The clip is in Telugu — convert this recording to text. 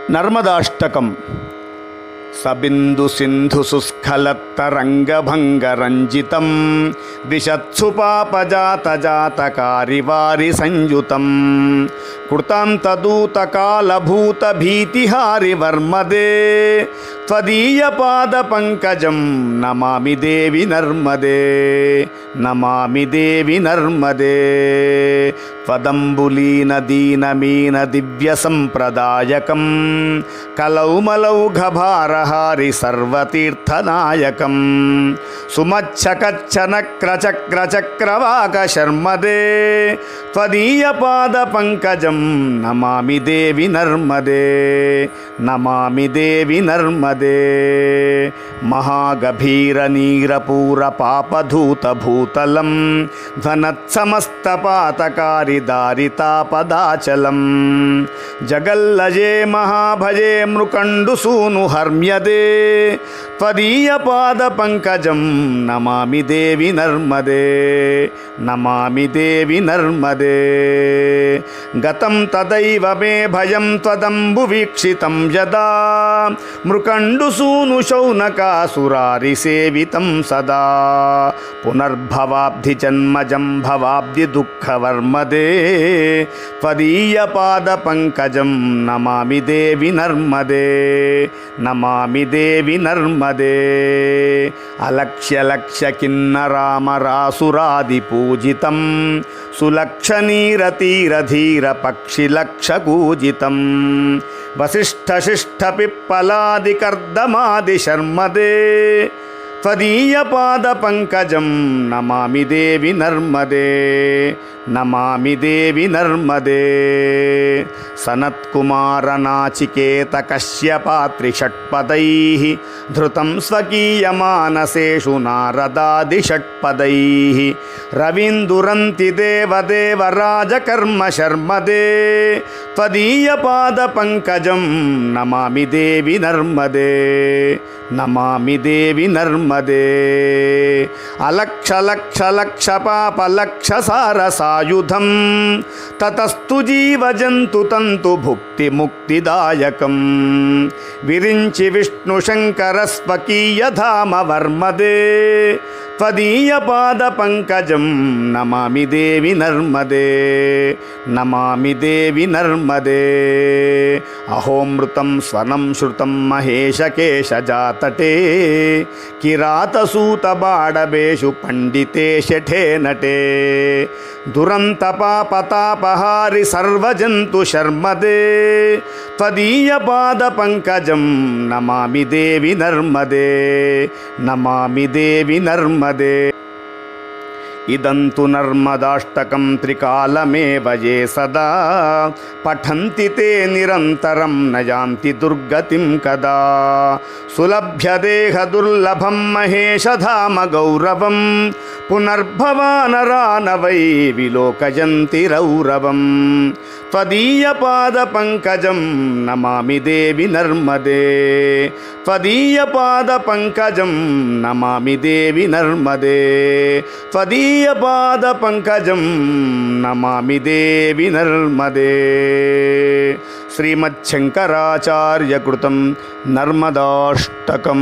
నర్మదాష్టకం. సబిందు సింధు సుస్ఖలత్తరంగభంగరంజితం దిశత్సు పాపజాతజాతకారి వారి సంయుతం కృతాంతదూతకాలభూతభీతిహారి వర్మదే త్వదీయ పాద పంకజం నమామి దేవి నర్మదే నమామి దేవి నర్మదే. త్వదంబులీన దీనమీన దివ్య సంప్రదాయకం కలౌమలౌఘభారహారి సర్వతీర్థనాయకం సుమచ్చకచ్చనక్రచక్రచక్రవాక శర్మదే త్వదీయ పాద పంకజం నమామి దేవి నర్మదే నమామి దేవి నర్మదే. మహాగభీర నీరపూర పాపధూత భూతలం ధ్వనత్సమస్తపాతకారి దారితాపదాచలం జగల్లజే మహాభజే మృకండు సూను హర్మ్యదే త్వదీయ పాద పంకజం నమామి దేవి నర్మదే నమామి దేవి నర్మదే. గతం తదైవ మే భయం త్వదంబు వీక్షితం యదా మృకండు సూను శౌనకాసురారి సేవితం సదా పునర్భవాబ్ధి జన్మజం భవాబ్ధి దుఃఖవర్మదే త్వదీయ పాద పంకజం నమామి దేవి నర్మదే నమామి దేవి నర్మదే. అలక్ష్య లక్ష్య కిన్నరామరాసురాది పూజితం సులక్షణీరతీరధీర పక్షిలక్షకూజితం వసిష్ఠశిష్ఠ పిప్పలాది కర్దమాది శర్మదే త్వదీయ పాద పంకజం నమామి దేవి నర్మదే నమామి దేవి నర్మదే. సనత్కుమార నాచికేత కశ్యపాత్రి షట్పదైః ధృతం స్వకీయమానసేషు నారదాది షట్పదైః రవీందురంతి దేవదేవ రాజకర్మ శర్మదే త్వదీయ పాద పంకజం నమామి దేవి నర్మదే నమామి దేవి నర్మదే. అలక్ష లక్ష లక్ష పాప లక్ష సారసాయుధం తతస్తు జీవజంతు తంతు భుక్తి ముక్తిదాయకం విరించి విష్ణు శంకర స్వకీయ ధామ వర్మదే త్వదీయ పాద పంకజం నమామి దేవి నర్మదే నమామి దేవి నర్మదే. అహోమృతం స్వనం శృతం మహేశకేశజాతటే కిరాతసూత బాడబేషు పండితే శఠే నటే దురంత పాపతాపహారి సర్వజంతు శర్మదే త్వదీయ పాద పంకజం నమామి దేవి నర్మదే నమామి దేవి నర్మదే. ఇదంతు నర్మదాష్టకం త్రికాలమేవ యే సదా పఠంతి తే నిరంతరం నయాంతి దుర్గతిం కదా సులభ్యదేహ దుర్లభం మహేషధామ గౌరవం పునర్భవానరా వై విలోకయంతి రౌరవం త్వదీయ పాద పంకజం నమామి దేవి నర్మదే త్వదీయ పాద పంకజం నమామి దేవి నర్మదే త్వదీయ పాద పంకజం నమామి దేవి నర్మదే. శ్రీమచ్చంకరాచార్యకృతం నర్మదాష్టకం.